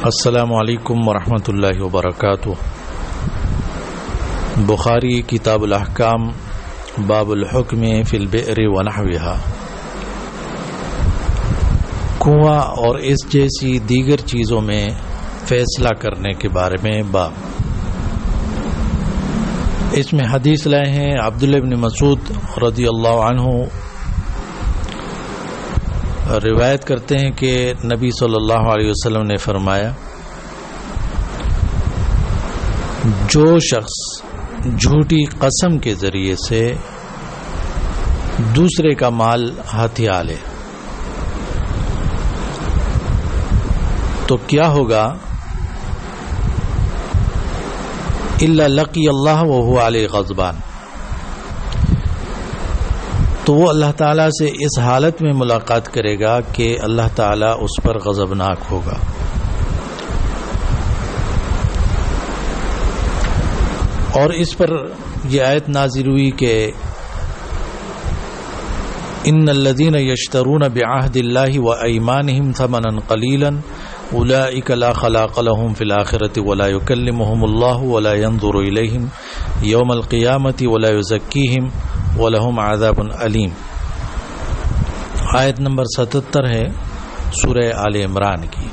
السلام علیکم ورحمۃ اللہ وبرکاتہ۔ بخاری کتاب الاحکام باب الحکم فی البئر ونحوها، کنواں اور اس جیسی دیگر چیزوں میں فیصلہ کرنے کے بارے میں باب۔ اس میں حدیث لائے ہیں عبداللہ بن مسعود رضی اللہ عنہ روایت کرتے ہیں کہ نبی صلی اللہ علیہ وسلم نے فرمایا، جو شخص جھوٹی قسم کے ذریعے سے دوسرے کا مال ہتھیا لے تو کیا ہوگا؟ الا لقی اللہ وهو علیہ غضبان، تو وہ اللہ تعالیٰ سے اس حالت میں ملاقات کرے گا کہ اللہ تعالیٰ اس پر غضبناک ہوگا۔ اور اس پر یہ آیت نازل ہوئی کہ ان الذین یشترون بعہد اللہ وایمانہم ثمنا قلیلا اولئک لا خلاق لهم فی الآخرۃ ولا یکلمهم اللہ ولا ینظر الیہم یوم القیامۃ ولا یزکیہم وَلَهُمْ عَذَابٌ علیم۔ آیت نمبر 77 ہے سورہ آل عمران کی،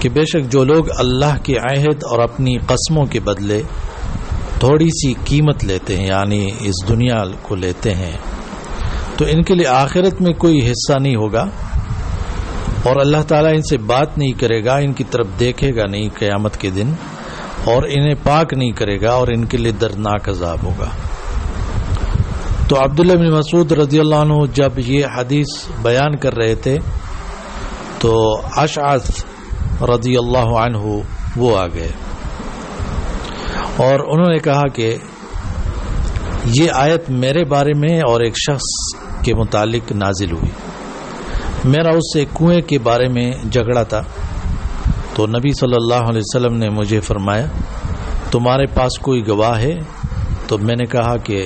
کہ بے شک جو لوگ اللہ کے عہد اور اپنی قسموں کے بدلے تھوڑی سی قیمت لیتے ہیں، یعنی اس دنیا کو لیتے ہیں، تو ان کے لیے آخرت میں کوئی حصہ نہیں ہوگا، اور اللہ تعالیٰ ان سے بات نہیں کرے گا، ان کی طرف دیکھے گا نہیں قیامت کے دن، اور انہیں پاک نہیں کرے گا، اور ان کے لیے دردناک عذاب ہوگا۔ تو عبداللہ بن مسعود رضی اللہ عنہ جب یہ حدیث بیان کر رہے تھے تو اشعث رضی اللہ عنہ وہ آ گئے اور انہوں نے کہا کہ یہ آیت میرے بارے میں اور ایک شخص کے متعلق نازل ہوئی، میرا اس سے کنویں کے بارے میں جھگڑا تھا، تو نبی صلی اللہ علیہ وسلم نے مجھے فرمایا تمہارے پاس کوئی گواہ ہے؟ تو میں نے کہا کہ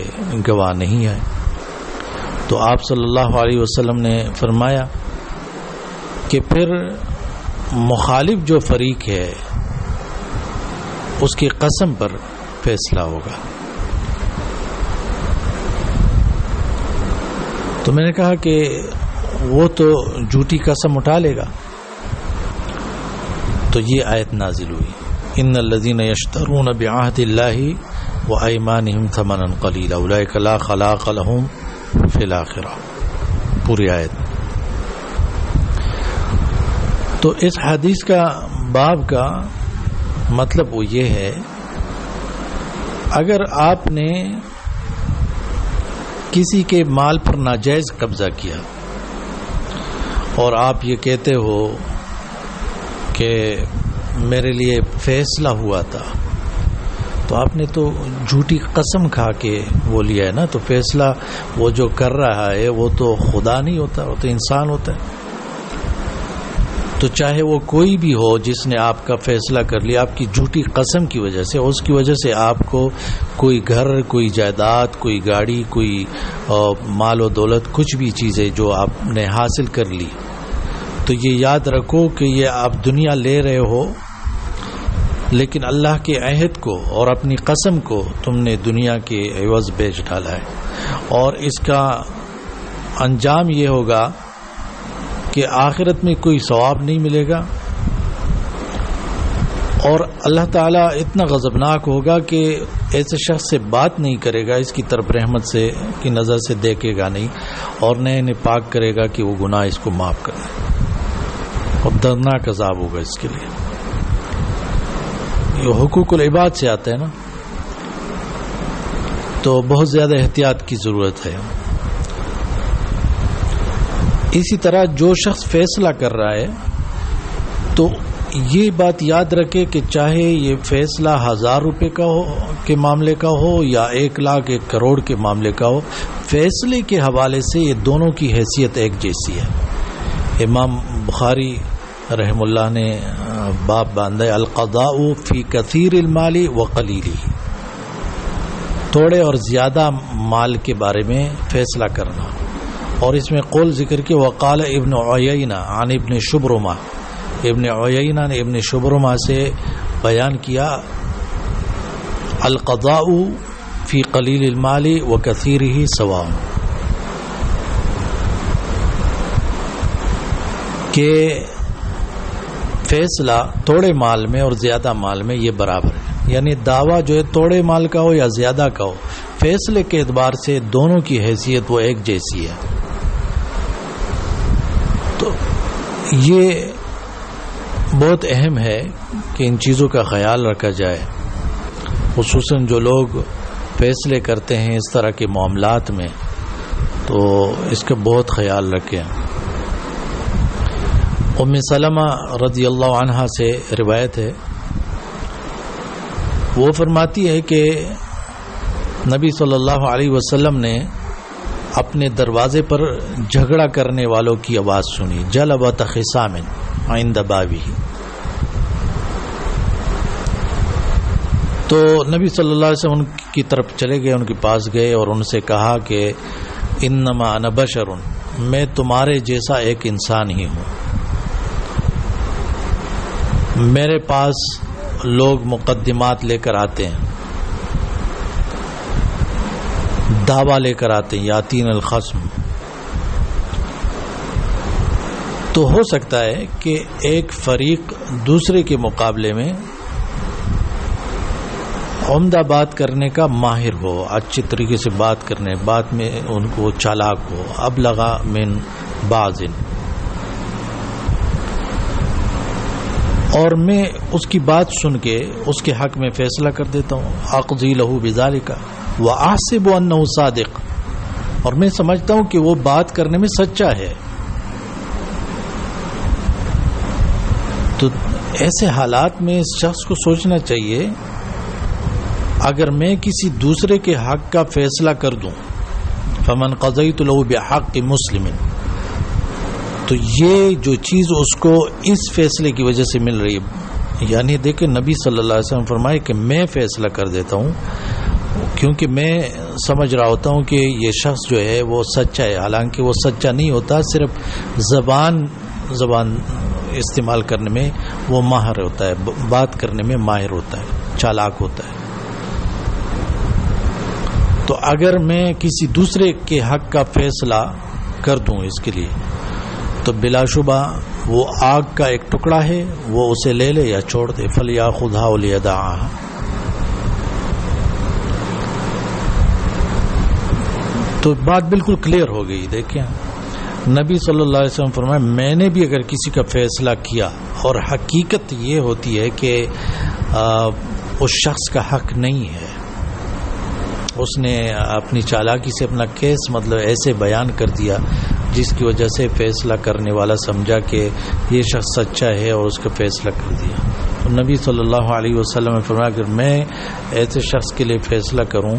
گواہ نہیں ہے۔ تو آپ صلی اللہ علیہ وسلم نے فرمایا کہ پھر مخالف جو فریق ہے اس کی قسم پر فیصلہ ہوگا۔ تو میں نے کہا کہ وہ تو جھوٹی قسم اٹھا لے گا، تو یہ آیت نازل ہوئی، ان الذین یشترون بعہد اللہ وایمانہم ثمنا قلیلا اولئک لا خلاق لهم فی الآخرہ، پوری آیت۔ تو اس حدیث کا باب کا مطلب وہ یہ ہے، اگر آپ نے کسی کے مال پر ناجائز قبضہ کیا اور آپ یہ کہتے ہو کہ میرے لیے فیصلہ ہوا تھا، تو آپ نے تو جھوٹی قسم کھا کے وہ لیا ہے نا، تو فیصلہ وہ جو کر رہا ہے وہ تو خدا نہیں ہوتا، وہ تو انسان ہوتا ہے۔ تو چاہے وہ کوئی بھی ہو جس نے آپ کا فیصلہ کر لیا آپ کی جھوٹی قسم کی وجہ سے، اس کی وجہ سے آپ کو کوئی گھر، کوئی جائیداد، کوئی گاڑی، کوئی مال و دولت، کچھ بھی چیزیں جو آپ نے حاصل کر لی، تو یہ یاد رکھو کہ یہ آپ دنیا لے رہے ہو، لیکن اللہ کے عہد کو اور اپنی قسم کو تم نے دنیا کے عوض بیچ ڈالا ہے، اور اس کا انجام یہ ہوگا کہ آخرت میں کوئی ثواب نہیں ملے گا، اور اللہ تعالیٰ اتنا غضبناک ہوگا کہ ایسے شخص سے بات نہیں کرے گا، اس کی طرف رحمت سے کی نظر سے دیکھے گا نہیں، اور نہ انہیں پاک کرے گا کہ وہ گناہ اس کو معاف کر دے، اور دردناک عذاب ہوگا اس کے لیے۔ یہ حقوق العباد سے آتا ہے نا، تو بہت زیادہ احتیاط کی ضرورت ہے۔ اسی طرح جو شخص فیصلہ کر رہا ہے تو یہ بات یاد رکھے کہ چاہے یہ فیصلہ 1000 روپے کا ہو کے معاملے کا ہو یا 1 لاکھ 1 کروڑ کے معاملے کا ہو، فیصلے کے حوالے سے یہ دونوں کی حیثیت ایک جیسی ہے۔ امام بخاری رحم اللہ نے باب باندھا ہے القضاء فی کثیر المال وقلیلہ، تھوڑے اور زیادہ مال کے بارے میں فیصلہ کرنا، اور اس میں قول ذکر کے وقال ابن عیینہ عن ابن شبرمہ ابن عیینہ نے ابن شبرمہ سے بیان کیا القضاء فی قلیل المال و کثیرہ سواء، کہ فیصلہ تھوڑے مال میں اور زیادہ مال میں یہ برابر ہے، یعنی دعویٰ جو ہے تھوڑے مال کا ہو یا زیادہ کا ہو، فیصلے کے اعتبار سے دونوں کی حیثیت وہ ایک جیسی ہے۔ تو یہ بہت اہم ہے کہ ان چیزوں کا خیال رکھا جائے، خصوصاً جو لوگ فیصلے کرتے ہیں اس طرح کے معاملات میں، تو اس کا بہت خیال رکھیں۔ ام سلمہ رضی اللہ عنہا سے روایت ہے، وہ فرماتی ہے کہ نبی صلی اللہ علیہ وسلم نے اپنے دروازے پر جھگڑا کرنے والوں کی آواز سنی، جلبۃ خصام عند بابہ، تو نبی صلی اللہ علیہ وسلم ان کی طرف چلے گئے، ان کے پاس گئے اور ان سے کہا کہ انما انا بشر، میں تمہارے جیسا ایک انسان ہی ہوں، میرے پاس لوگ مقدمات لے کر آتے ہیں، دعویٰ لے کر آتے ہیں، یاتین الخصم، تو ہو سکتا ہے کہ ایک فریق دوسرے کے مقابلے میں عمدہ بات کرنے کا ماہر ہو، اچھی طریقے سے بات کرنے، بات میں ان کو چالاک ہو، ابلغ من بعض، اور میں اس کی بات سن کے اس کے حق میں فیصلہ کر دیتا ہوں، اقضی لہ بذالک واحسب انہ صادق، اور میں سمجھتا ہوں کہ وہ بات کرنے میں سچا ہے۔ تو ایسے حالات میں اس شخص کو سوچنا چاہیے، اگر میں کسی دوسرے کے حق کا فیصلہ کر دوں، فمن قضیت لہ بحق مسلم، تو یہ جو چیز اس کو اس فیصلے کی وجہ سے مل رہی ہے، یعنی دیکھیں نبی صلی اللہ علیہ وسلم فرمائے کہ میں فیصلہ کر دیتا ہوں کیونکہ میں سمجھ رہا ہوتا ہوں کہ یہ شخص جو ہے وہ سچا ہے، حالانکہ وہ سچا نہیں ہوتا، صرف زبان استعمال کرنے میں وہ ماہر ہوتا ہے، بات کرنے میں ماہر ہوتا ہے، چالاک ہوتا ہے۔ تو اگر میں کسی دوسرے کے حق کا فیصلہ کر دوں اس کے لیے، تو بلا شبہ وہ آگ کا ایک ٹکڑا ہے، وہ اسے لے لے یا چھوڑ دے، فلیاخذھا ولیدعھا۔ تو بات بالکل کلیئر ہو گئی۔ دیکھیں نبی صلی اللہ علیہ وسلم فرمایا میں نے بھی اگر کسی کا فیصلہ کیا، اور حقیقت یہ ہوتی ہے کہ اس شخص کا حق نہیں ہے، اس نے اپنی چالاکی سے اپنا کیس مطلب ایسے بیان کر دیا جس کی وجہ سے فیصلہ کرنے والا سمجھا کہ یہ شخص سچا ہے اور اس کا فیصلہ کر دیا۔ تو نبی صلی اللہ علیہ وسلم نے فرمایا اگر میں ایسے شخص کے لیے فیصلہ کروں،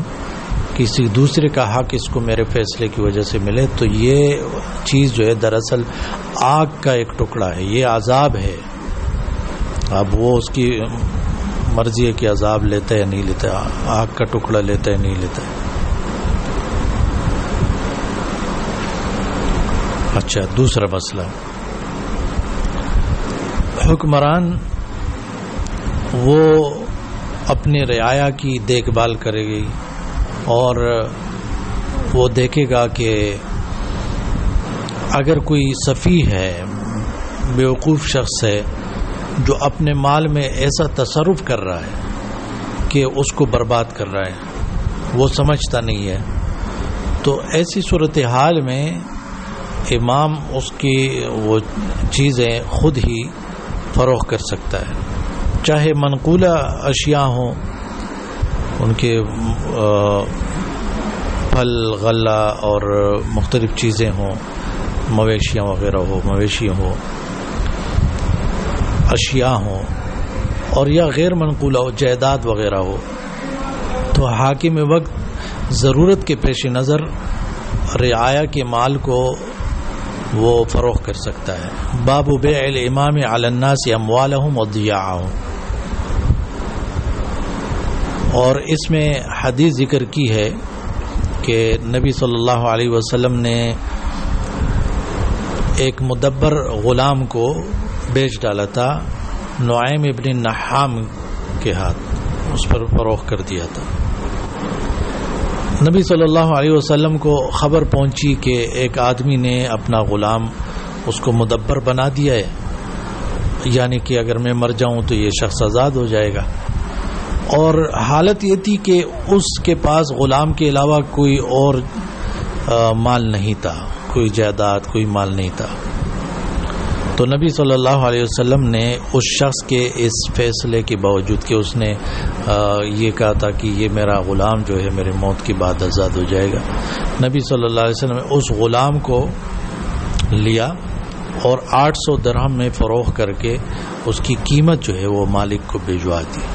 کسی دوسرے کا حق اس کو میرے فیصلے کی وجہ سے ملے، تو یہ چیز جو ہے دراصل آگ کا ایک ٹکڑا ہے، یہ عذاب ہے۔ اب وہ اس کی مرضی ہے کہ عذاب لیتا ہے یا نہیں لیتا، آگ کا ٹکڑا لیتا ہے نہیں لیتا ہے۔ اچھا، دوسرا مسئلہ، حکمران وہ اپنے رعایا کی دیکھ بھال کرے گی اور وہ دیکھے گا کہ اگر کوئی سفیہ ہے، بیوقوف شخص ہے جو اپنے مال میں ایسا تصرف کر رہا ہے کہ اس کو برباد کر رہا ہے، وہ سمجھتا نہیں ہے، تو ایسی صورتحال میں امام اس کی وہ چیزیں خود ہی فروخت کر سکتا ہے، چاہے منقولہ اشیاء ہوں، ان کے پھل غلہ اور مختلف چیزیں ہوں، مویشیاں وغیرہ ہو، مویشی ہو، اشیاء ہوں، اور یا غیر منقولہ ہو، جائیداد وغیرہ ہو، تو حاکم وقت ضرورت کے پیش نظر رعایا کے مال کو وہ فروخت کر سکتا ہے۔ باب بیع الامام علی الناس اموالهم وضیاعهم، اور اس میں حدیث ذکر کی ہے کہ نبی صلی اللہ علیہ وسلم نے ایک مدبر غلام کو بیچ ڈالا تھا نعیم ابن نحام کے ہاتھ، اس پر فروخت کر دیا تھا۔ نبی صلی اللہ علیہ وسلم کو خبر پہنچی کہ ایک آدمی نے اپنا غلام اس کو مدبر بنا دیا ہے، یعنی کہ اگر میں مر جاؤں تو یہ شخص آزاد ہو جائے گا، اور حالت یہ تھی کہ اس کے پاس غلام کے علاوہ کوئی اور مال نہیں تھا، کوئی جائیداد، کوئی مال نہیں تھا۔ تو نبی صلی اللہ علیہ وسلم نے اس شخص کے اس فیصلے کے باوجود کہ اس نے یہ کہا تھا کہ یہ میرا غلام جو ہے میرے موت کے بعد آزاد ہو جائے گا، نبی صلی اللہ علیہ وسلم نے اس غلام کو لیا اور 800 درہم میں فروخت کر کے اس کی قیمت جو ہے وہ مالک کو بھجوا دی۔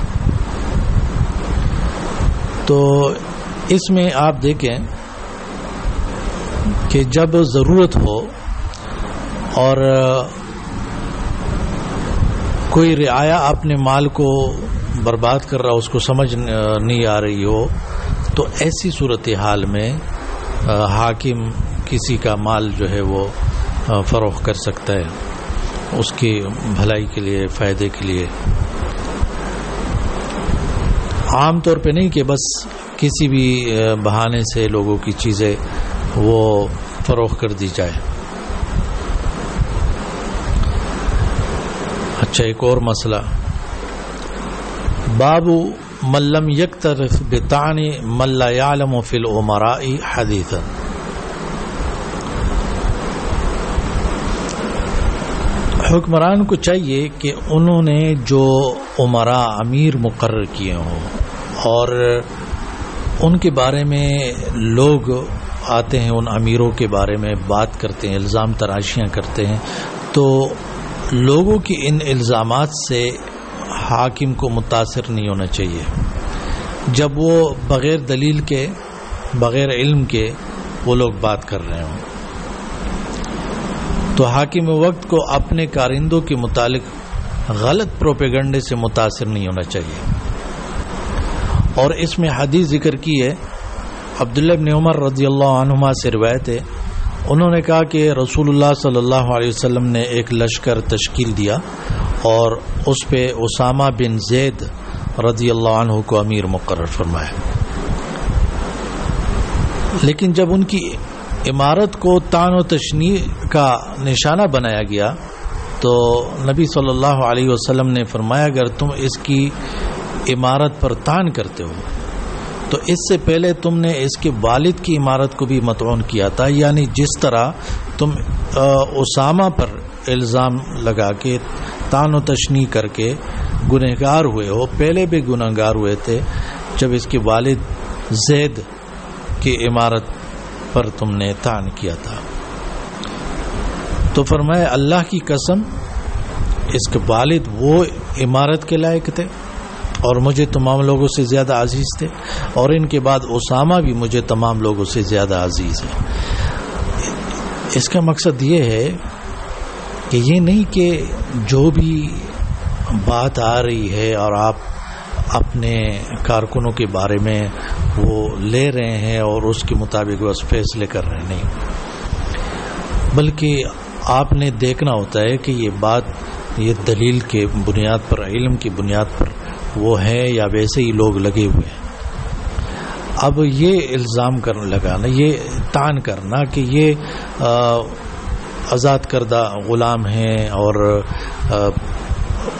تو اس میں آپ دیکھیں کہ جب ضرورت ہو اور کوئی رعایا اپنے مال کو برباد کر رہا، اس کو سمجھ نہیں آ رہی ہو، تو ایسی صورتحال میں حاکم کسی کا مال جو ہے وہ فروخت کر سکتا ہے اس کی بھلائی کے لیے، فائدے کے لیے، عام طور پہ نہیں کہ بس کسی بھی بہانے سے لوگوں کی چیزیں وہ فروخت کر دی جائے۔ اچھا، ایک اور مسئلہ، باب من لم یکترف بطعن من لا یعلم فی الامراء حدیثا۔ حکمران کو چاہیے کہ انہوں نے جو امراء امیر مقرر کیے ہوں اور ان کے بارے میں لوگ آتے ہیں، ان امیروں کے بارے میں بات کرتے ہیں، الزام تراشیاں کرتے ہیں، تو لوگوں کی ان الزامات سے حاکم کو متاثر نہیں ہونا چاہیے۔ جب وہ بغیر دلیل کے، بغیر علم کے وہ لوگ بات کر رہے ہوں، تو حاکم وقت کو اپنے کارندوں کے متعلق غلط پروپیگنڈے سے متاثر نہیں ہونا چاہیے۔ اور اس میں حدیث ذکر کی ہے، عبداللہ بن عمر رضی اللہ عنہما سے روایت ہے، انہوں نے کہا کہ رسول اللہ صلی اللہ علیہ وسلم نے ایک لشکر تشکیل دیا اور اس پہ اسامہ بن زید رضی اللہ عنہ کو امیر مقرر فرمایا، لیکن جب ان کی عمارت کو طعن و تشنیع کا نشانہ بنایا گیا تو نبی صلی اللہ علیہ وسلم نے فرمایا اگر تم اس کی عمارت پر طعن کرتے ہو تو اس سے پہلے تم نے اس کے والد کی عمارت کو بھی مطعون کیا تھا، یعنی جس طرح تم اسامہ پر الزام لگا کے طعن و تشنیع کر کے گنہگار ہوئے ہو، پہلے بھی گنہگار ہوئے تھے جب اس کے والد زید کی عمارت پر تم نے طعن کیا تھا۔ تو فرمایا اللہ کی قسم اس کے والد وہ عمارت کے لائق تھے اور مجھے تمام لوگوں سے زیادہ عزیز تھے، اور ان کے بعد اسامہ بھی مجھے تمام لوگوں سے زیادہ عزیز ہے۔ اس کا مقصد یہ ہے کہ یہ نہیں کہ جو بھی بات آ رہی ہے اور آپ اپنے کارکنوں کے بارے میں وہ لے رہے ہیں اور اس کے مطابق بس فیصلے کر رہے ہیں، نہیں، بلکہ آپ نے دیکھنا ہوتا ہے کہ یہ بات یہ دلیل کے بنیاد پر، علم کی بنیاد پر وہ ہے یا ویسے ہی لوگ لگے ہوئے ہیں۔ اب یہ الزام کرنے لگانا، یہ طعن کرنا کہ یہ آزاد کردہ غلام ہیں اور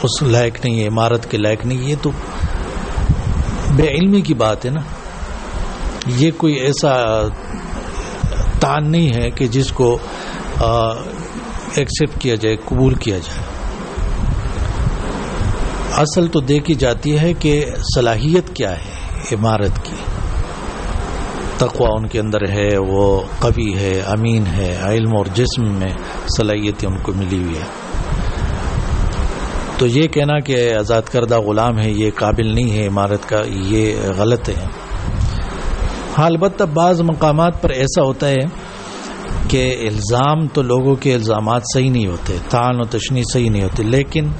اس لائق نہیں ہے، عمارت کے لائق نہیں، یہ تو بے علمی کی بات ہے نا۔ یہ کوئی ایسا طعن نہیں ہے کہ جس کو ایکسیپٹ کیا جائے، قبول کیا جائے۔ اصل تو دیکھی جاتی ہے کہ صلاحیت کیا ہے عمارت کی، تقوی ان کے اندر ہے، وہ قوی ہے، امین ہے، علم اور جسم میں صلاحیتیں ان کو ملی ہوئی ہے۔ تو یہ کہنا کہ آزاد کردہ غلام ہے یہ قابل نہیں ہے عمارت کا، یہ غلط ہے۔ ہاں البتہ بعض مقامات پر ایسا ہوتا ہے کہ الزام تو لوگوں کے الزامات صحیح نہیں ہوتے، طعن و تشنیع صحیح نہیں ہوتے، لیکن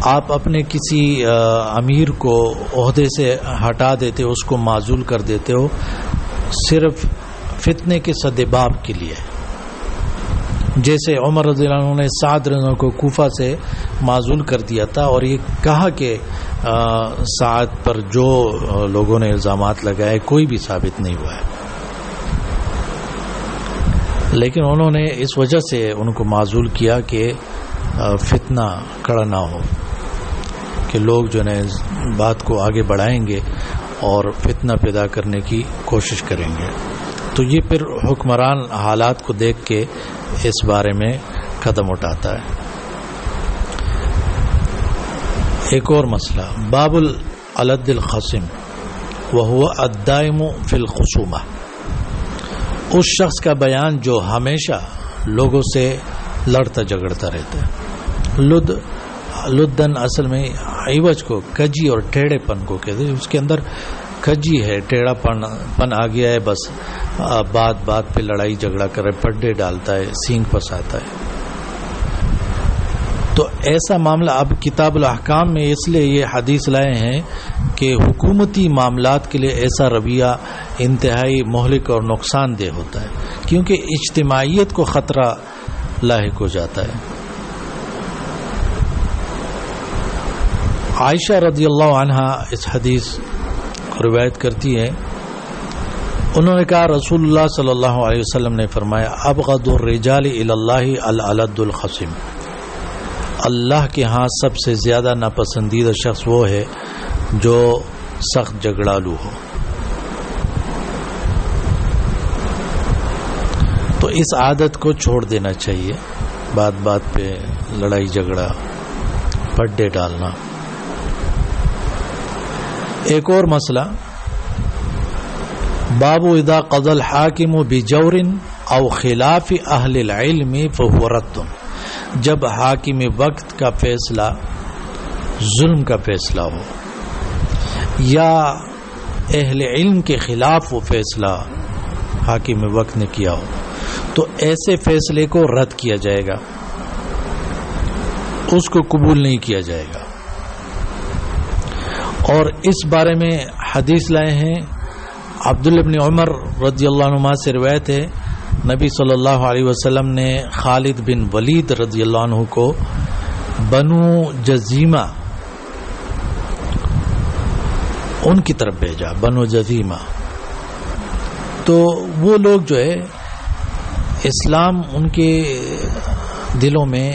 آپ اپنے کسی امیر کو عہدے سے ہٹا دیتے ہو، اس کو معزول کر دیتے ہو صرف فتنے کے سدباب کے لیے، جیسے عمر رضی اللہ عنہ نے سعد رضی اللہ عنہ کو کوفہ سے معزول کر دیا تھا اور یہ کہا کہ سعد پر جو لوگوں نے الزامات لگائے کوئی بھی ثابت نہیں ہوا ہے، لیکن انہوں نے اس وجہ سے ان کو معزول کیا کہ فتنہ کھڑا نہ ہو، کہ لوگ جو ہے بات کو آگے بڑھائیں گے اور فتنہ پیدا کرنے کی کوشش کریں گے۔ تو یہ پھر حکمران حالات کو دیکھ کے اس بارے میں قدم اٹھاتا ہے۔ ایک اور مسئلہ، باب العلد الخصم وهو الدائم فی الخصومہ، اس شخص کا بیان جو ہمیشہ لوگوں سے لڑتا جھگڑتا رہتا ہے۔ لدن اصل میں عوج کو، کجی اور ٹیڑھے پن کو کہتے ہیں، اس کے اندر کجی ہے، ٹیڑھا پن آ گیا ہے، بس بات پہ لڑائی جھگڑا کرے، پڈے ڈالتا ہے، سینگ پساتا ہے۔ تو ایسا معاملہ اب کتاب الاحکام میں اس لیے یہ حدیث لائے ہیں کہ حکومتی معاملات کے لیے ایسا رویہ انتہائی مہلک اور نقصان دہ ہوتا ہے، کیونکہ اجتماعیت کو خطرہ لاحق ہو جاتا ہے۔ عائشہ رضی اللہ عنہا اس حدیث کو روایت کرتی ہے، انہوں نے کہا رسول اللہ صلی اللہ علیہ وسلم نے فرمایا ابغض الرجال الی اللہ العلد الخصم، اللہ کے ہاں سب سے زیادہ ناپسندیدہ شخص وہ ہے جو سخت جھگڑالو ہو۔ تو اس عادت کو چھوڑ دینا چاہیے، بات پہ لڑائی جھگڑا، پڈے ڈالنا۔ ایک اور مسئلہ، باب اذا قضى الحاکم بجور او خلاف اہل العلم فهو رد، جب حاکم وقت کا فیصلہ ظلم کا فیصلہ ہو یا اہل علم کے خلاف وہ فیصلہ حاکم وقت نے کیا ہو، تو ایسے فیصلے کو رد کیا جائے گا، اس کو قبول نہیں کیا جائے گا۔ اور اس بارے میں حدیث لائے ہیں، عبداللہ بن عمر رضی اللہ عنہ سے روایت ہے، نبی صلی اللہ علیہ وسلم نے خالد بن ولید رضی اللہ عنہ کو بنو جزیمہ ان کی طرف بھیجا، بنو جزیمہ۔ تو وہ لوگ جو ہے اسلام ان کے دلوں میں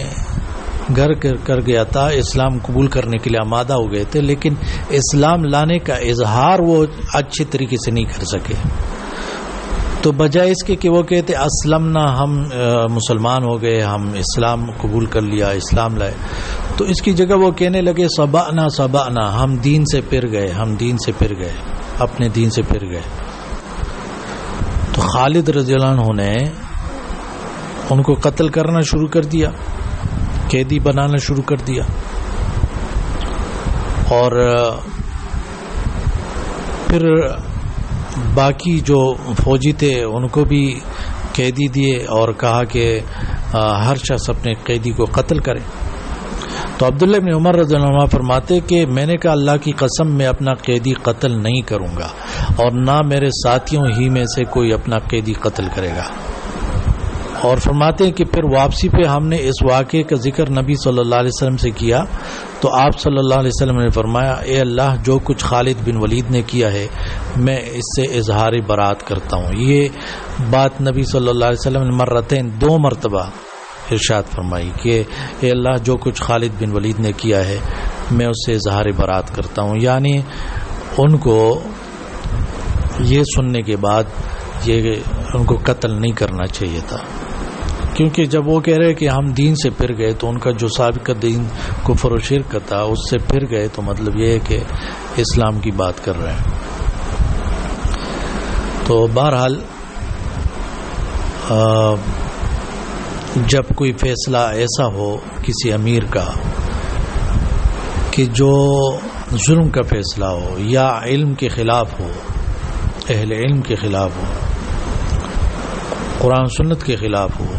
گھر کر گیا تھا، اسلام قبول کرنے کے لیے آمادہ ہو گئے تھے، لیکن اسلام لانے کا اظہار وہ اچھے طریقے سے نہیں کر سکے۔ تو بجائے اس کے کہ وہ کہتے اسلمنا، ہم مسلمان ہو گئے، ہم اسلام قبول کر لیا، اسلام لائے، تو اس کی جگہ وہ کہنے لگے سبعنا، ہم دین سے پھر گئے، اپنے دین سے پھر گئے۔ تو خالد رضی اللہ عنہ نے ان کو قتل کرنا شروع کر دیا، قیدی بنانا شروع کر دیا، اور پھر باقی جو فوجی تھے ان کو بھی قیدی دیے اور کہا کہ ہر شخص اپنے قیدی کو قتل کرے۔ تو عبداللہ بن عمر رضی اللہ عنہ فرماتے کہ میں نے کہا اللہ کی قسم میں اپنا قیدی قتل نہیں کروں گا اور نہ میرے ساتھیوں ہی میں سے کوئی اپنا قیدی قتل کرے گا۔ اور فرماتے ہیں کہ پھر واپسی پہ ہم نے اس واقعے کا ذکر نبی صلی اللہ علیہ وسلم سے کیا تو آپ صلی اللہ علیہ وسلم نے فرمایا اے اللہ، جو کچھ خالد بن ولید نے کیا ہے میں اس سے اظہار برات کرتا ہوں۔ یہ بات نبی صلی اللہ علیہ وسلم نے مرتين 2 مرتبہ ارشاد فرمائی کہ اے اللہ، جو کچھ خالد بن ولید نے کیا ہے میں اس سے اظہار برات کرتا ہوں، یعنی ان کو یہ سننے کے بعد یہ ان کو قتل نہیں کرنا چاہیے تھا، کیونکہ جب وہ کہہ رہے کہ ہم دین سے پھر گئے تو ان کا جو سابقہ دین کفر و شرک کا تھا اس سے پھر گئے، تو مطلب یہ ہے کہ اسلام کی بات کر رہے ہیں۔ تو بہرحال جب کوئی فیصلہ ایسا ہو کسی امیر کا کہ جو ظلم کا فیصلہ ہو یا علم کے خلاف ہو، اہل علم کے خلاف ہو، قرآن سنت کے خلاف ہو،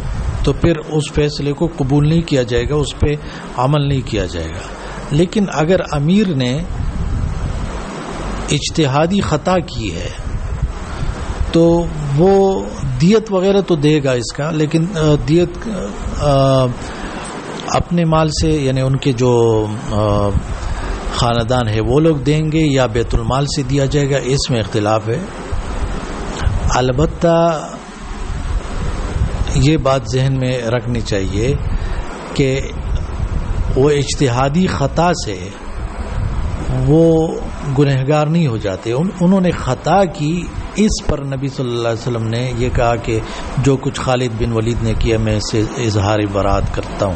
تو پھر اس فیصلے کو قبول نہیں کیا جائے گا، اس پہ عمل نہیں کیا جائے گا۔ لیکن اگر امیر نے اجتہادی خطا کی ہے تو تو وہ دیت وغیرہ تو دے گا اس کا، لیکن دیت اپنے مال سے، یعنی ان کے جو خاندان ہے وہ لوگ دیں گے یا بیت المال سے دیا جائے گا، اس میں اختلاف ہے. البتہ یہ بات ذہن میں رکھنی چاہیے کہ وہ اجتہادی خطا سے وہ گنہگار نہیں ہو جاتے. انہوں نے خطا کی، اس پر نبی صلی اللہ علیہ وسلم نے یہ کہا کہ جو کچھ خالد بن ولید نے کیا میں اسے اظہار برات کرتا ہوں.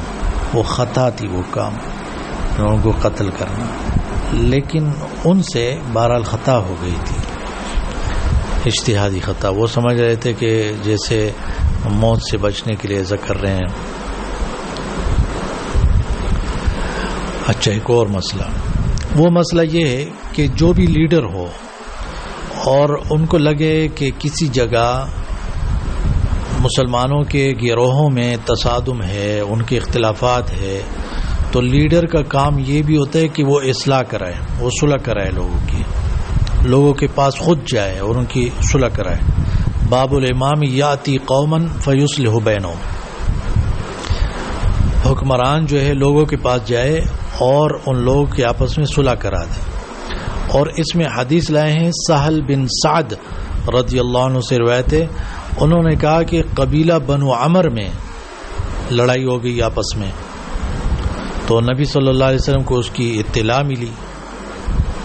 وہ خطا تھی، وہ کام لوگوں کو قتل کرنا، لیکن ان سے بہرحال خطا ہو گئی تھی، اجتہادی خطا. وہ سمجھ رہے تھے کہ جیسے موت سے بچنے کے لیے ایسا کر رہے ہیں. اچھا، ایک اور مسئلہ، وہ مسئلہ یہ ہے کہ جو بھی لیڈر ہو اور ان کو لگے کہ کسی جگہ مسلمانوں کے گروہوں میں تصادم ہے، ان کے اختلافات ہے، تو لیڈر کا کام یہ بھی ہوتا ہے کہ وہ اصلاح کرائے، وہ صلح کرائے، لوگوں کے پاس خود جائے اور ان کی صلح کرائے. باب الامام یاتی قوما فیصلح بینہم، حکمران جو ہے لوگوں کے پاس جائے اور ان لوگوں کے آپس میں صلح کرا دے. اور اس میں حدیث لائے ہیں سہل بن سعد رضی اللہ عنہ سے روایت ہے، انہوں نے کہا کہ قبیلہ بنو عمر میں لڑائی ہو گئی آپس میں، تو نبی صلی اللہ علیہ وسلم کو اس کی اطلاع ملی،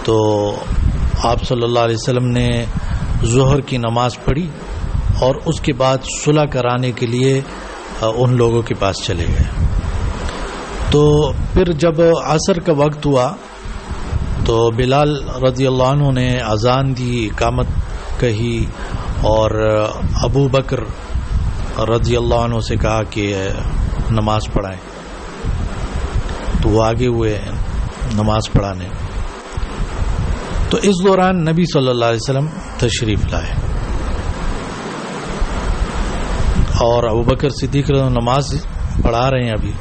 تو آپ صلی اللہ علیہ وسلم نے ظہر کی نماز پڑھی اور اس کے بعد صلح کرانے کے لیے ان لوگوں کے پاس چلے گئے. تو پھر جب عصر کا وقت ہوا تو بلال رضی اللہ عنہ نے اذان دی، اقامت کہی، اور ابو بکر رضی اللہ عنہ سے کہا کہ نماز پڑھائیں، تو وہ آگے ہوئے نماز پڑھانے. تو اس دوران نبی صلی اللہ علیہ وسلم تشریف لائے اور ابو بکر صدیق رضی اللہ عنہ نماز پڑھا رہے ہیں ابھی.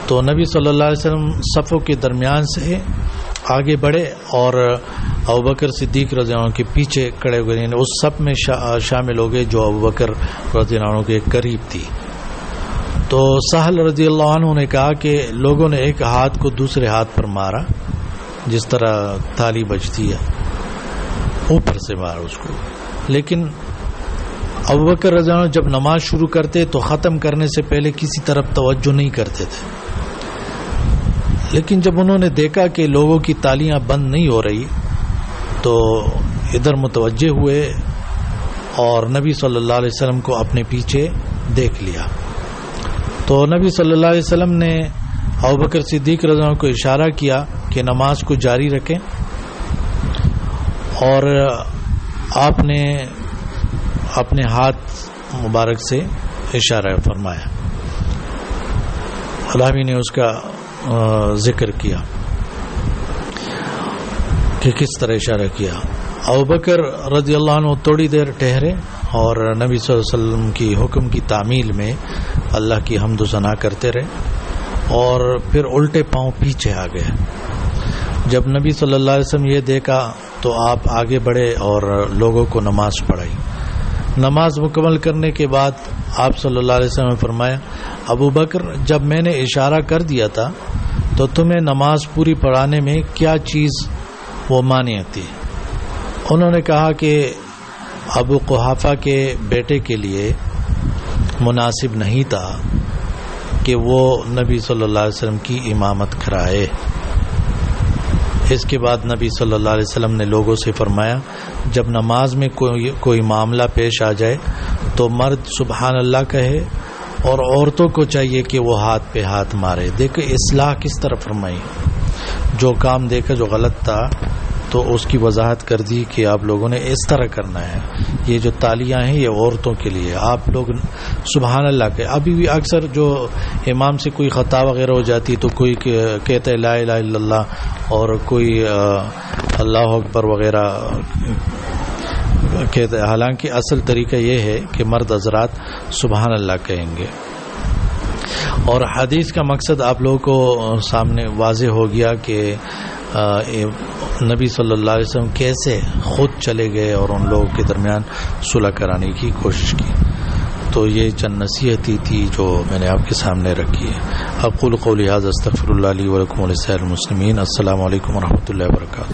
تو نبی صلی اللہ علیہ وسلم صفوں کے درمیان سے آگے بڑھے اور ابوبکر صدیق رضی اللہ عنہ کے پیچھے کھڑے ہوئے، یعنی اس صف میں شامل ہو گئے جو ابوبکر رضی اللہ عنہ کے قریب تھی. تو سہل رضی اللہ عنہ نے کہا کہ لوگوں نے ایک ہاتھ کو دوسرے ہاتھ پر مارا، جس طرح تالی بجتی ہے، اوپر سے مارا اس کو. لیکن ابوبکر رضی اللہ عنہ جب نماز شروع کرتے تو ختم کرنے سے پہلے کسی طرف توجہ نہیں کرتے تھے، لیکن جب انہوں نے دیکھا کہ لوگوں کی تالیاں بند نہیں ہو رہی تو ادھر متوجہ ہوئے اور نبی صلی اللہ علیہ وسلم کو اپنے پیچھے دیکھ لیا. تو نبی صلی اللہ علیہ وسلم نے ابوبکر صدیق رضی اللہ عنہ کو اشارہ کیا کہ نماز کو جاری رکھیں، اور آپ نے اپنے ہاتھ مبارک سے اشارہ فرمایا. علامہ نے اس کا ذکر کیا کہ کس طرح اشارہ کیا. ابوبکر رضی اللہ عنہ تھوڑی دیر ٹھہرے اور نبی صلی اللہ علیہ وسلم کی حکم کی تعمیل میں اللہ کی حمد و ثنا کرتے رہے اور پھر الٹے پاؤں پیچھے آ گئے. جب نبی صلی اللہ علیہ وسلم یہ دیکھا تو آپ آگے بڑھے اور لوگوں کو نماز پڑھائی. نماز مکمل کرنے کے بعد آپ صلی اللہ علیہ وسلم نے فرمایا، ابو بکر جب میں نے اشارہ کر دیا تھا تو تمہیں نماز پوری پڑھانے میں کیا چیز وہ مانع تھی؟ انہوں نے کہا کہ ابو قحافہ کے بیٹے کے لیے مناسب نہیں تھا کہ وہ نبی صلی اللہ علیہ وسلم کی امامت کرائے. اس کے بعد نبی صلی اللہ علیہ وسلم نے لوگوں سے فرمایا، جب نماز میں کوئی معاملہ پیش آ جائے تو مرد سبحان اللہ کہے اور عورتوں کو چاہیے کہ وہ ہاتھ پہ ہاتھ مارے. دیکھو اصلاح کس طرح فرمائی، جو کام دیکھا جو غلط تھا تو اس کی وضاحت کر دی کہ آپ لوگوں نے اس طرح کرنا ہے. یہ جو تالیاں ہیں یہ عورتوں کے لیے، آپ لوگ سبحان اللہ کہ ابھی بھی اکثر جو امام سے کوئی خطا وغیرہ ہو جاتی تو کوئی کہتا ہے لا الہ الا اللہ اور کوئی اللہ اکبر وغیرہ کہتا ہے، حالانکہ اصل طریقہ یہ ہے کہ مرد حضرات سبحان اللہ کہیں گے. اور حدیث کا مقصد آپ لوگوں کو سامنے واضح ہو گیا کہ نبی صلی اللہ علیہ وسلم کیسے خود چلے گئے اور ان لوگوں کے درمیان صلح کرانے کی کوشش کی. تو یہ چند نصیحتیں تھی جو میں نے آپ کے سامنے رکھی ہے. اقول قولی ھذا استغفر اللہ لی ولکم ولسائر المسلمین. السلام علیکم ورحمۃ اللہ وبرکاتہ.